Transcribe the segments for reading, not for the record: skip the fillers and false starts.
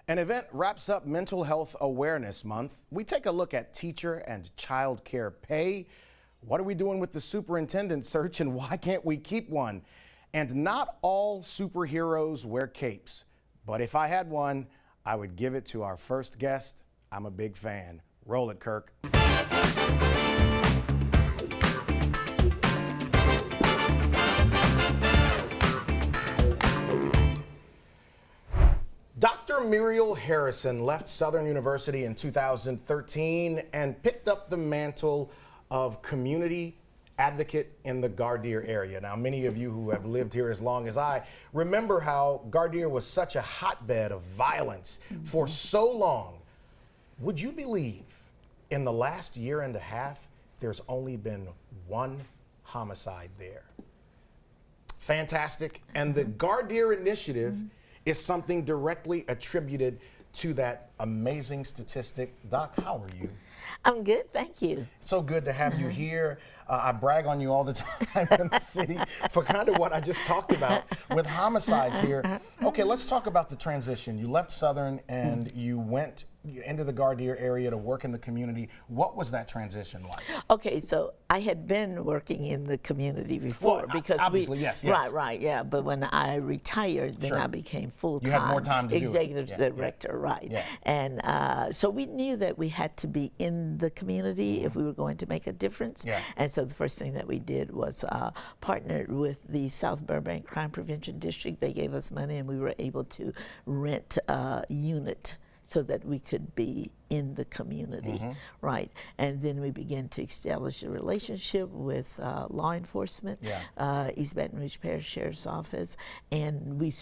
An event wraps up Mental Health Awareness Month. We take a look at teacher and child care pay. What are we doing with the superintendent search and why can't we keep one? And not all superheroes wear capes, but if I had one, I would give it to our first guest. I'm a big fan. Roll it, Kirk. Dr. Muriel Harrison left Southern University in 2013 and picked up the mantle of community advocate in the Gardere area. Now, many of you who have lived here as long as I remember how Gardere was such a hotbed of violence for so long. Would you believe in the last year and a half, there's only been one homicide there? Fantastic. And the Gardere Initiative is something directly attributed to that amazing statistic. Doc, how are you? I'm good, thank you. So good to have you here. I brag on you all the time in the city for kind of what I just talked about with homicides here. Okay, let's talk about the transition. You left Southern and you went into the Gardere area to work in the community. What was that transition like? Okay, so I had been working in the community before, Well, because obviously, yes. Right, yeah. But when I retired, then I became full-time. You had more time to do it. Executive director, right. Yeah. And so we knew that we had to be in the community if we were going to make a difference. Yeah. And so the first thing that we did was partnered with the South Burbank Crime Prevention District. They gave us money and we were able to rent a unit so that we could be in the community, right? And then we began to establish a relationship with law enforcement, East Baton Rouge Parish Sheriff's Office, and we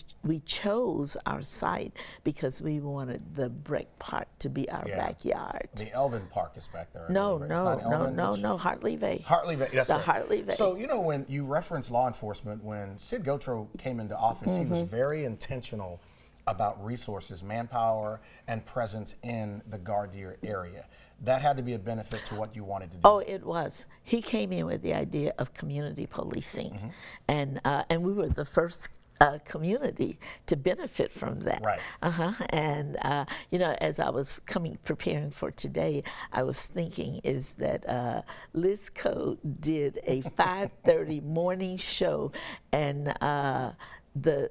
chose our site because we wanted the Breck Park to be our backyard. The Elvin Park is back there. No, Hartley Bay. Hartley Bay, that's right. Hartley Bay. So, you know, when you reference law enforcement, when Sid Gotro came into office, he was very intentional about resources, manpower, and presence in the Gardere area. That had to be a benefit to what you wanted to do. Oh, it was. He came in with the idea of community policing, and we were the first community to benefit from that. Right. And you know, as I was preparing for today, I was thinking is that Liz Code did a 5:30 morning show, and the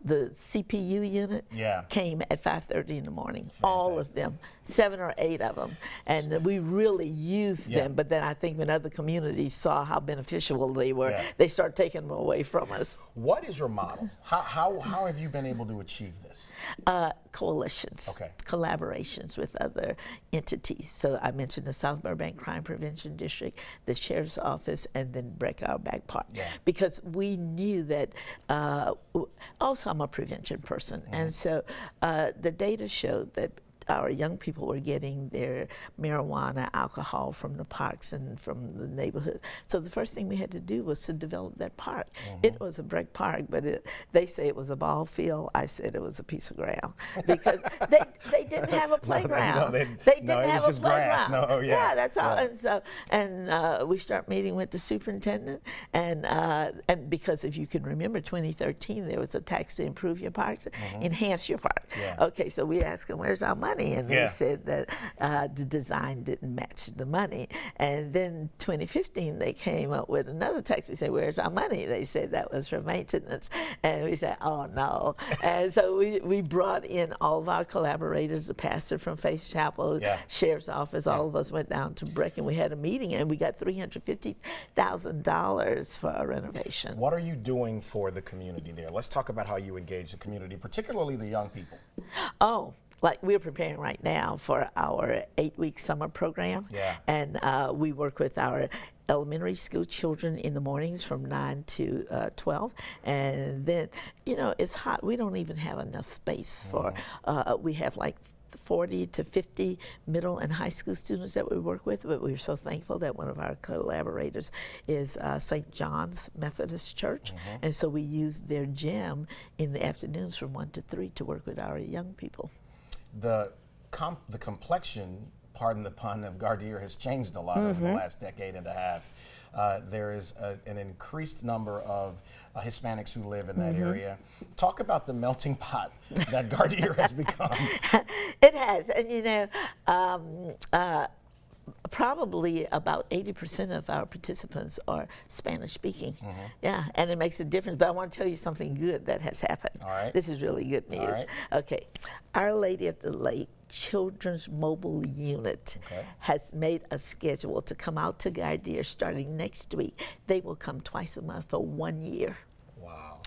CPU unit came at 5:30 in the morning. Fantastic. All of them, 7 or 8 of them, and we really used them. But then I think when other communities saw how beneficial they were, they started taking them away from us. What is your model? How have you been able to achieve this? Coalitions, collaborations with other entities. So I mentioned the South Burbank Crime Prevention District, the Sheriff's Office, and then Breck Our Back Park. Because we knew that, also I'm a prevention person, and so the data showed that our young people were getting their marijuana, alcohol from the parks and from the neighborhood. So the first thing we had to do was to develop that park. It was a Breck Park, but they say it was a ball field. I said it was a piece of ground because they didn't have a playground. They didn't have a playground. Grass. That's all. And we start meeting with the superintendent, and because if you can remember, 2013 there was a tax to improve your parks, enhance your park. Okay, so we asked them, where's our money? And they said that the design didn't match the money. And then 2015, they came up with another tax. We said, where's our money? They said that was for maintenance. And we said, oh, no. And so we brought in all of our collaborators, the pastor from Faith Chapel, Sheriff's Office, all of us went down to Breck, and we had a meeting, and we got $350,000 for a renovation. What are you doing for the community there? Let's talk about how you engage the community, particularly the young people. Oh, like we're preparing right now for our 8-week summer program, and we work with our elementary school children in the mornings from 9 to 12, and then, you know, it's hot. We don't even have enough space for, we have like 40 to 50 middle and high school students that we work with, but we're so thankful that one of our collaborators is St. John's Methodist Church, and so we use their gym in the afternoons from 1 to 3 to work with our young people. The complexion pardon the pun, of Gardere has changed a lot over the last decade and a half. There is an increased number of Hispanics who live in that area. Talk about the melting pot that Gardere has become. It has, and you know, probably about 80% of our participants are Spanish speaking. Yeah, and it makes a difference. But I want to tell you something good that has happened. All right. This is really good news. All right. Okay, Our Lady of the Lake Children's Mobile Unit has made a schedule to come out to Gardere starting next week. They will come twice a month for 1 year. Wow.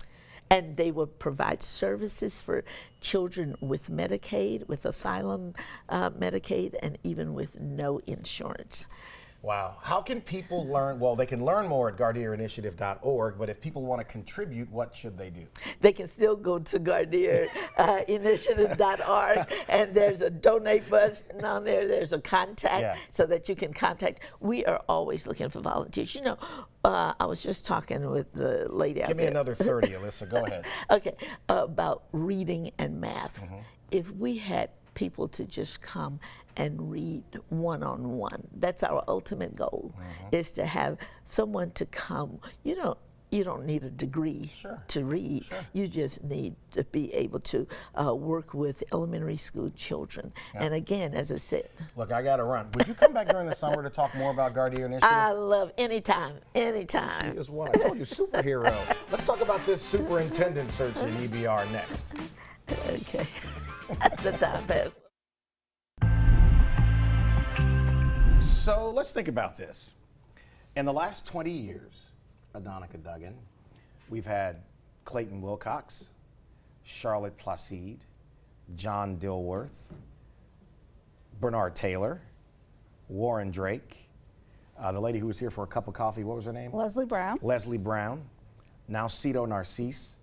And they will provide services for children with Medicaid, with asylum Medicaid, and even with no insurance. Wow. How can people learn? Well, they can learn more at GardereInitiative.org, but if people want to contribute, what should they do? They can still go to GardereInitiative.org, and there's a donate button on there. There's a contact so that you can contact. We are always looking for volunteers. You know, I was just talking with the lady out there. Give me another 30, Alyssa. Go ahead. Okay, about reading and math. If we had people to just come and read one-on-one. That's our ultimate goal, is to have someone to come. You don't need a degree to read. You just need to be able to work with elementary school children. And again, as I said. Look, I got to run. Would you come back during the summer to talk more about Gardere Initiative? I love anytime. Here's one. I told you, superhero. Let's talk about this superintendent search in EBR next. Okay. The time passed. So let's think about this. In the last 20 years, Adonica Duggan, we've had Clayton Wilcox, Charlotte Placide, John Dilworth, Bernard Taylor, Warren Drake, the lady who was here for a cup of coffee, what was her name? Leslie Brown. Leslie Brown, now Cito Narcisse.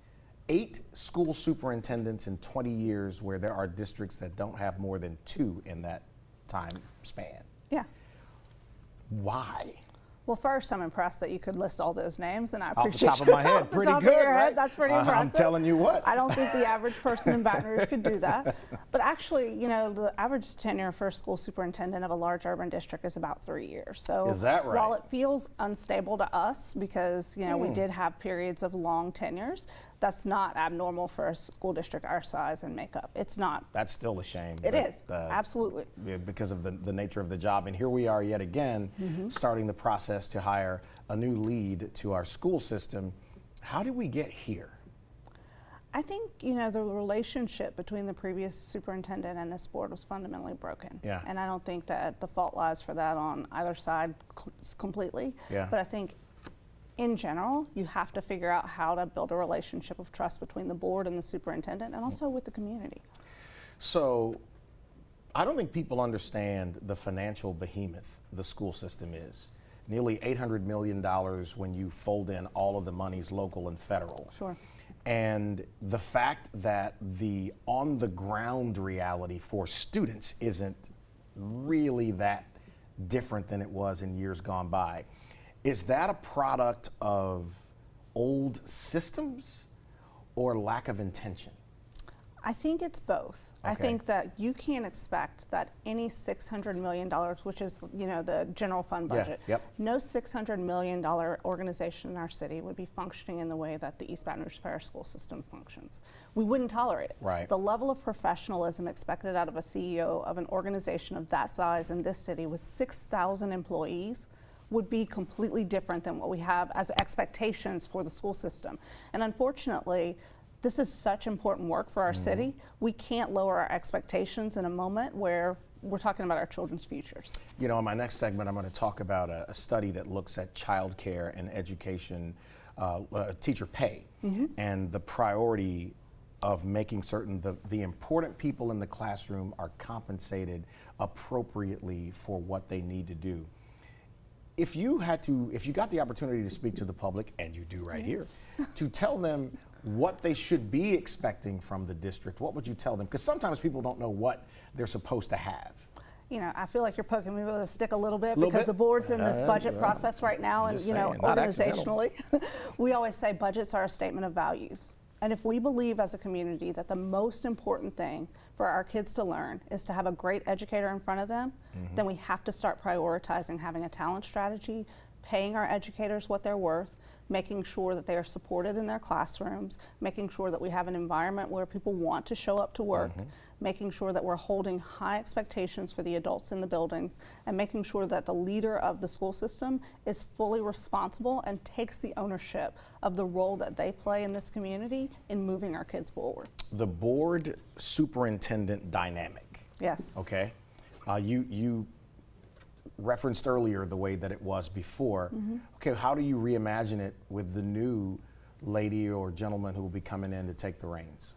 8 school superintendents in 20 years, where there are districts that don't have more than 2 in that time span. Yeah. Why? Well, first, I'm impressed that you could list all those names, and I appreciate off the top of my head, pretty good, right? That's pretty impressive. I'm telling you what. I don't think the average person in Baton Rouge could do that. But actually, you know, the average tenure for a school superintendent of a large urban district is about 3 years. So is that right? While it feels unstable to us because, you know, we did have periods of long tenures, that's not abnormal for a school district our size and makeup. It's not. That's still a shame. It is, absolutely. Because of the nature of the job. And here we are yet again, starting the process to hire a new lead to our school system. How did we get here? I think, you know, the relationship between the previous superintendent and this board was fundamentally broken. Yeah. And I don't think that the fault lies for that on either side completely. Yeah. But I think in general, you have to figure out how to build a relationship of trust between the board and the superintendent, and also with the community. So I don't think people understand the financial behemoth the school system is. Nearly $800 million when you fold in all of the monies, local and federal. Sure. And the fact that the on-the-ground reality for students isn't really that different than it was in years gone by. Is that a product of old systems or lack of intention? I think it's both. Okay. I think that you can't expect that any $600 million, which is, you know, the general fund budget, no $600 million organization in our city would be functioning in the way that the East Baton Rouge Parish school system functions. We wouldn't tolerate it. Right. The level of professionalism expected out of a CEO of an organization of that size in this city with 6,000 employees would be completely different than what we have as expectations for the school system. And unfortunately, this is such important work for our city. We can't lower our expectations in a moment where we're talking about our children's futures. You know, in my next segment, I'm going to talk about a study that looks at childcare and education, teacher pay, and the priority of making certain the important people in the classroom are compensated appropriately for what they need to do. If you got the opportunity to speak to the public, and you do right here, to tell them what they should be expecting from the district, what would you tell them? Because sometimes people don't know what they're supposed to have. You know, I feel like you're poking me with a stick a little bit because the board's in this budget process right now, and you know, organizationally, we always say budgets are a statement of values. And if we believe as a community that the most important thing for for our kids to learn is to have a great educator in front of them, then we have to start prioritizing having a talent strategy, paying our educators what they're worth, making sure that they are supported in their classrooms, making sure that we have an environment where people want to show up to work, making sure that we're holding high expectations for the adults in the buildings, and making sure that the leader of the school system is fully responsible and takes the ownership of the role that they play in this community in moving our kids forward. The board superintendent dynamic. Yes. Okay. You referenced earlier the way that it was before. Okay, how do you reimagine it with the new lady or gentleman who will be coming in to take the reins?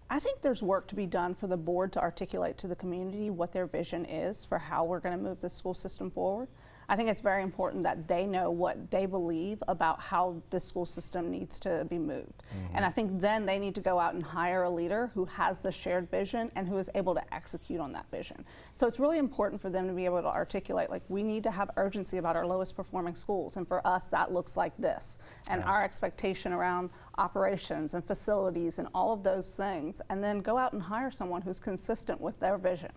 I think there's work to be done for the board to articulate to the community what their vision is for how we're going to move the school system forward. I think it's very important that they know what they believe about how the school system needs to be moved. And I think then they need to go out and hire a leader who has the shared vision and who is able to execute on that vision. So it's really important for them to be able to articulate, like, we need to have urgency about our lowest performing schools, and for us that looks like this. And our expectation around operations and facilities and all of those things, and then go out and hire someone who's consistent with their vision.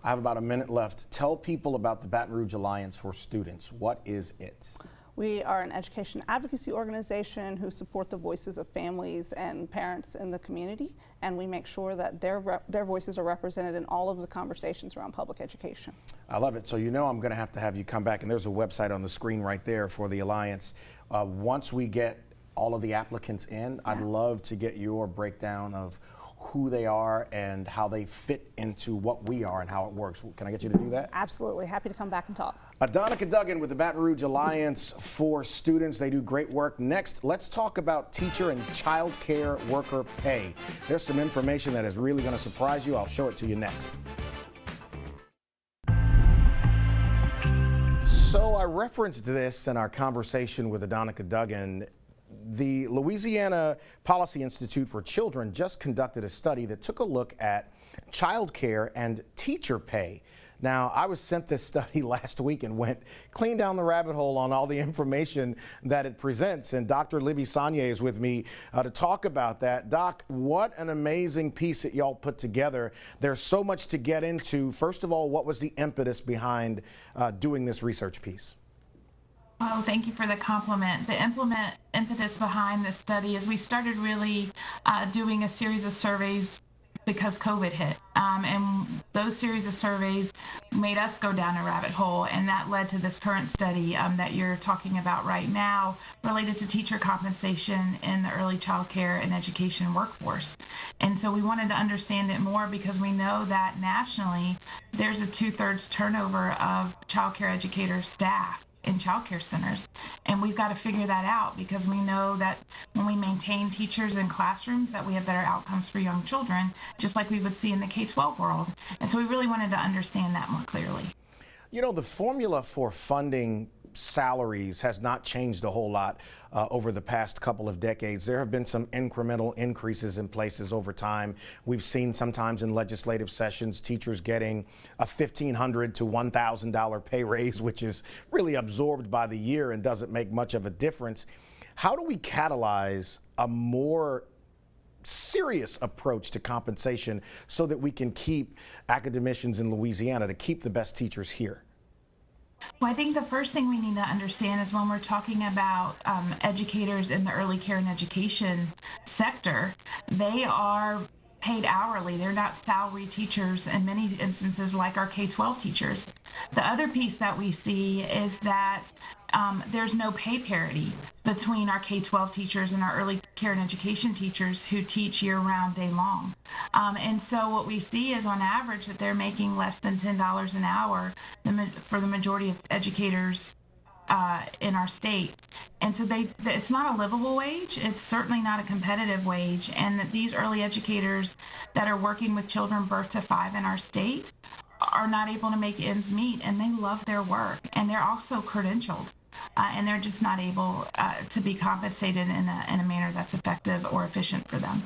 I have about a minute left. Tell people about the Baton Rouge Alliance for Students. What is it? We are an education advocacy organization who support the voices of families and parents in the community, and we make sure that their voices are represented in all of the conversations around public education. I love it. So you know I'm going to have you come back, and there's a website on the screen right there for the Alliance. Once we get all of the applicants in, I'd love to get your breakdown of who they are and how they fit into what we are and how it works. Can I get you to do that? Absolutely. Happy to come back and talk. Adonica Duggan with the Baton Rouge Alliance for Students. They do great work. Next, let's talk about teacher and child care worker pay. There's some information that is really going to surprise you. I'll show it to you next. So I referenced this in our conversation with Adonica Duggan. The Louisiana Policy Institute for Children just conducted a study that took a look at child care and teacher pay. Now, I was sent this study last week and went clean down the rabbit hole on all the information that it presents. And Dr. Libby Saunier is with me to talk about that. Doc, what an amazing piece that y'all put together. There's so much to get into. First of all, what was the impetus behind doing this research piece? Oh, thank you for the compliment. The impetus behind this study is we started really doing a series of surveys because COVID hit. And those series of surveys made us go down a rabbit hole, and that led to this current study that you're talking about right now related to teacher compensation in the early child care and education workforce. And so we wanted to understand it more because we know that nationally there's a 2/3 turnover of child care educator staff in child care centers, and we've got to figure that out because we know that when we maintain teachers in classrooms that we have better outcomes for young children, just like we would see in the K-12 world. And so we really wanted to understand that more clearly. You know, the formula for funding salaries has not changed a whole lot over the past couple of decades. There have been some incremental increases in places over time. We've seen sometimes in legislative sessions teachers getting a $1,500 to $1,000 pay raise, which is really absorbed by the year and doesn't make much of a difference. How do we catalyze a more serious approach to compensation so that we can keep academicians in Louisiana, to keep the best teachers here? Well, I think the first thing we need to understand is when we're talking about educators in the early care and education sector, they are paid hourly. They're not salary teachers in many instances like our K-12 teachers. The other piece that we see is that there's no pay parity between our K-12 teachers and our early care and education teachers who teach year-round, day long. And so what we see is on average that they're making less than $10 an hour for the majority of educators in our state. And so it's not a livable wage. It's certainly not a competitive wage. And that these early educators that are working with children birth to 5 in our state are not able to make ends meet, and they love their work. And they're also credentialed. And they're just not able to be compensated in a manner that's effective or efficient for them.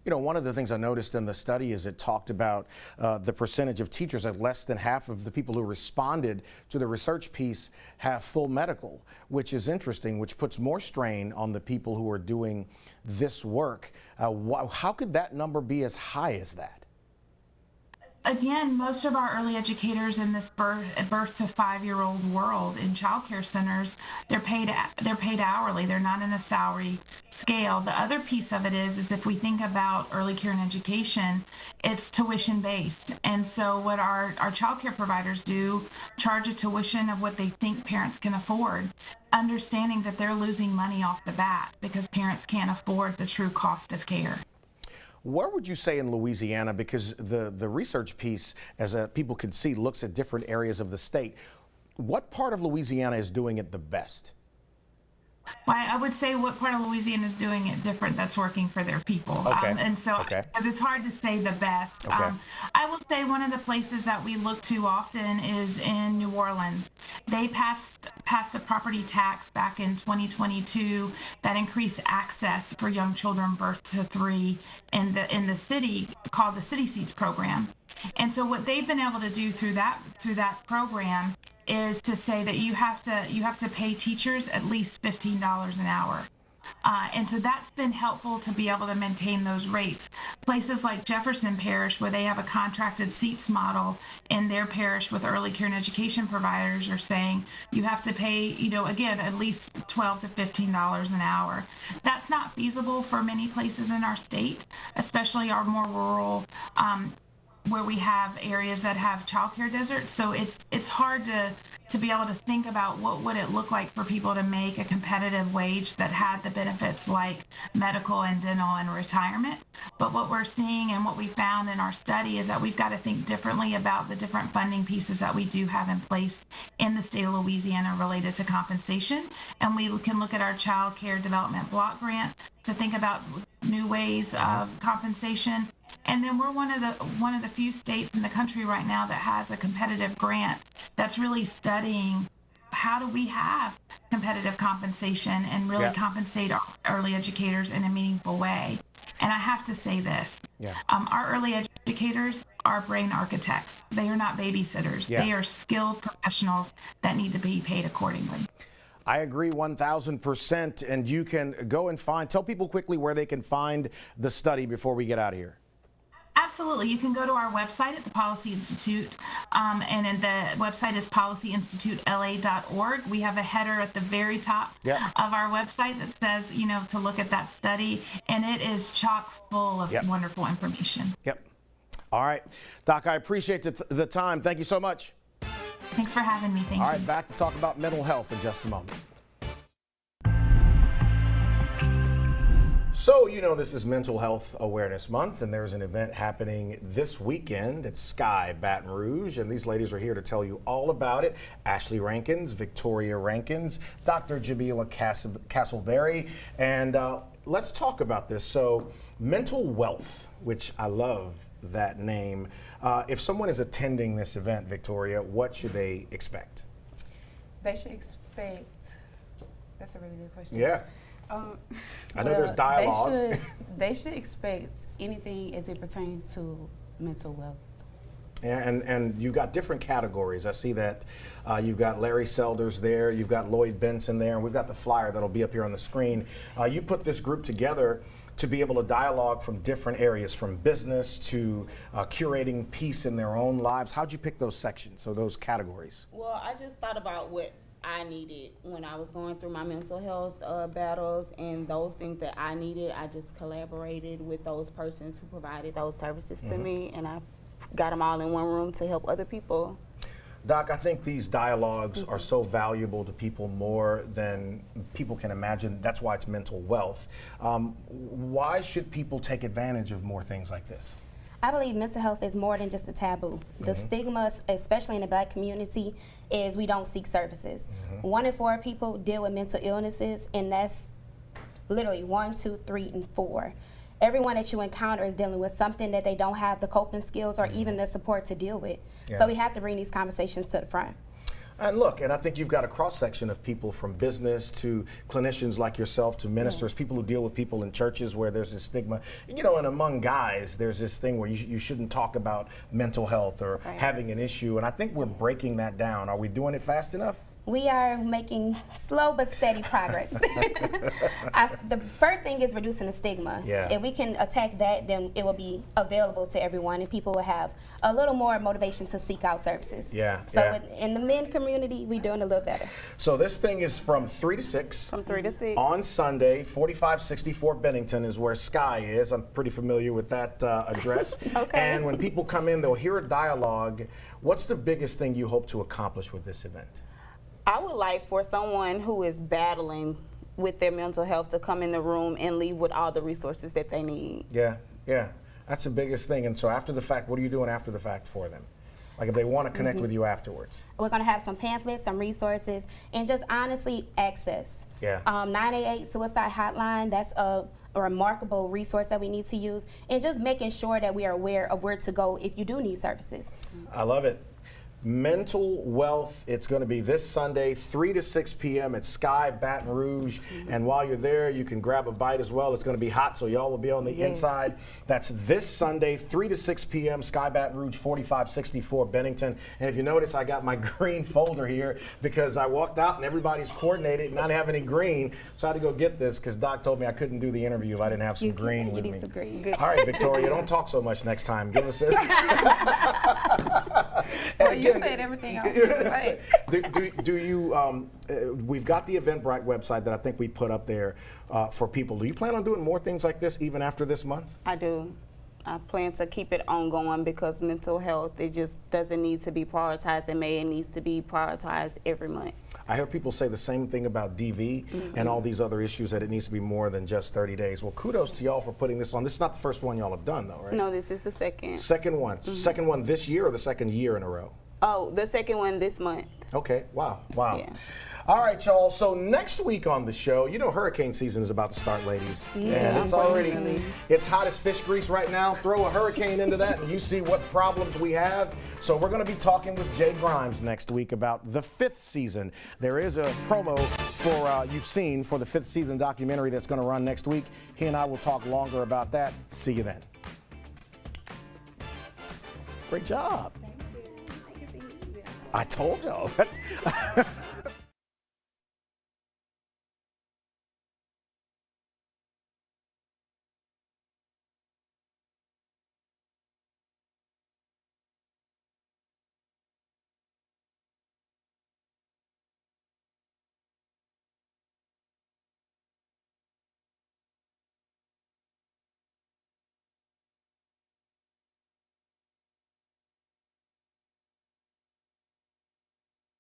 You know, one of the things I noticed in the study is it talked about the percentage of teachers that less than half of the people who responded to the research piece have full medical, which is interesting, which puts more strain on the people who are doing this work. How could that number be as high as that? Again, most of our early educators in this birth to 5-year-old world in child care centers, they're paid hourly. They're not in a salary scale. The other piece of it is if we think about early care and education, it's tuition based. And so what our child care providers do, charge a tuition of what they think parents can afford, understanding that they're losing money off the bat because parents can't afford the true cost of care. Where would you say in Louisiana, because the research piece, as people can see, looks at different areas of the state. What part of Louisiana is doing it the best? Well, I would say what part of Louisiana is doing it different that's working for their people. Okay. And so it's hard to say the best. Okay. I will say one of the places that we look to often is in New Orleans. They passed a property tax back in 2022 that increased access for young children birth to 3 in the city, called the City Seats program. And so what they've been able to do through that program is to say that you have to pay teachers at least $15 an hour. And so that's been helpful to be able to maintain those rates. Places like Jefferson Parish, where they have a contracted seats model in their parish with early care and education providers, are saying you have to pay, again, at least $12 to $15 an hour. That's not feasible for many places in our state, especially our more rural, where we have areas that have childcare deserts. So it's hard to be able to think about what would it look like for people to make a competitive wage that had the benefits like medical and dental and retirement. But what we're seeing and what we found in our study is that we've got to think differently about the different funding pieces that we do have in place in the state of Louisiana related to compensation. And we can look at our child care development block grant to think about new ways of compensation. And then we're one of the few states in the country right now that has a competitive grant that's really studying how do we have competitive compensation and really compensate our early educators in a meaningful way. And I have to say this, our early educators are brain architects. They are not babysitters. They are skilled professionals that need to be paid accordingly. I agree 1,000%. And you can go and tell people quickly where they can find the study before we get out of here. Absolutely. You can go to our website at the Policy Institute, and the website is policyinstitutela.org. We have a header at the very top of our website that says, to look at that study, and it is chock full of wonderful information. All right. Doc, I appreciate the time. Thank you so much. Thanks for having me. Thank you. All right, back to talk about mental health in just a moment. So, this is Mental Health Awareness Month, and there's an event happening this weekend at Sky Baton Rouge, and these ladies are here to tell you all about it. Ashley Rankins, Victoria Rankins, Dr. Jamila Castleberry, and let's talk about this. So, mental wealth, which I love that name. If someone is attending this event, Victoria, what should they expect? They should expect, that's a really good question. Yeah. I know there's dialogue. They should expect anything as it pertains to mental wealth. And you've got different categories. I see that you've got Larry Selders there, you've got Lloyd Benson there, and we've got the flyer that'll be up here on the screen. You put this group together to be able to dialogue from different areas, from business to curating peace in their own lives. How'd you pick those sections, or those categories? Well, I just thought about what I needed when I was going through my mental health battles, and those things that I needed, I just collaborated with those persons who provided those services to me, and I got them all in one room to help other people. Doc, I think these dialogues are so valuable to people more than people can imagine. That's why it's mental wealth. Why should people take advantage of more things like this? I believe mental health is more than just a taboo. The stigma, especially in the Black community, is we don't seek services. 1 in 4 people deal with mental illnesses, and that's literally 1, 2, 3, and 4. Everyone that you encounter is dealing with something that they don't have the coping skills or even the support to deal with. So we have to bring these conversations to the front. And look, and I think you've got a cross-section of people, from business to clinicians like yourself to ministers, people who deal with people in churches where there's this stigma. And among guys, there's this thing where you shouldn't talk about mental health or having an issue. And I think we're breaking that down. Are we doing it fast enough? We are making slow but steady progress. The first thing is reducing the stigma. Yeah. If we can attack that, then it will be available to everyone, and people will have a little more motivation to seek out services. Yeah, So yeah. in the men community, we're doing a little better. So this thing is from 3 to 6. From 3 to 6. On Sunday, 4564 Bennington is where Sky is. I'm pretty familiar with that address. Okay. And when people come in, they'll hear a dialogue. What's the biggest thing you hope to accomplish with this event? I would like for someone who is battling with their mental health to come in the room and leave with all the resources that they need. Yeah, yeah. That's the biggest thing. And so after the fact, what are you doing after the fact for them? Like if they want to connect with you afterwards? We're going to have some pamphlets, some resources, and just honestly access. Yeah. 988 Suicide Hotline, that's a remarkable resource that we need to use, and just making sure that we are aware of where to go if you do need services. I love it. Mental Wealth, it's going to be this Sunday, 3 to 6 p.m. at Sky Baton Rouge. And while you're there, you can grab a bite as well. It's going to be hot, so y'all will be on the inside. That's this Sunday, 3 to 6 p.m., Sky Baton Rouge, 4564 Bennington. And if you notice, I got my green folder here because I walked out and everybody's coordinated and I didn't have any green. So I had to go get this because Doc told me I couldn't do the interview if I didn't have some green with me. Some green. All right, Victoria, don't talk so much next time. Give us a... Well, you said everything I was going to say. do you, we've got the Eventbrite website that I think we put up there for people. Do you plan on doing more things like this even after this month? I do. I plan to keep it ongoing because mental health, it just doesn't need to be prioritized in May. It needs to be prioritized every month. I hear people say the same thing about DV and all these other issues, that it needs to be more than just 30 days. Well, kudos to y'all for putting this on. This is not the first one y'all have done, though, right? No, this is the second. Second one. Second one this year or the second year in a row? Oh, the second one this month. Okay, wow, wow. Yeah. All right, y'all. So next week on the show, you know hurricane season is about to start, ladies. And it's already, it's hot as fish grease right now. Throw a hurricane into that and you see what problems we have. So we're going to be talking with Jay Grimes next week about the 5th season. There is a promo for you've seen for the 5th season documentary that's going to run next week. He and I will talk longer about that. See you then. Great job. I told y'all.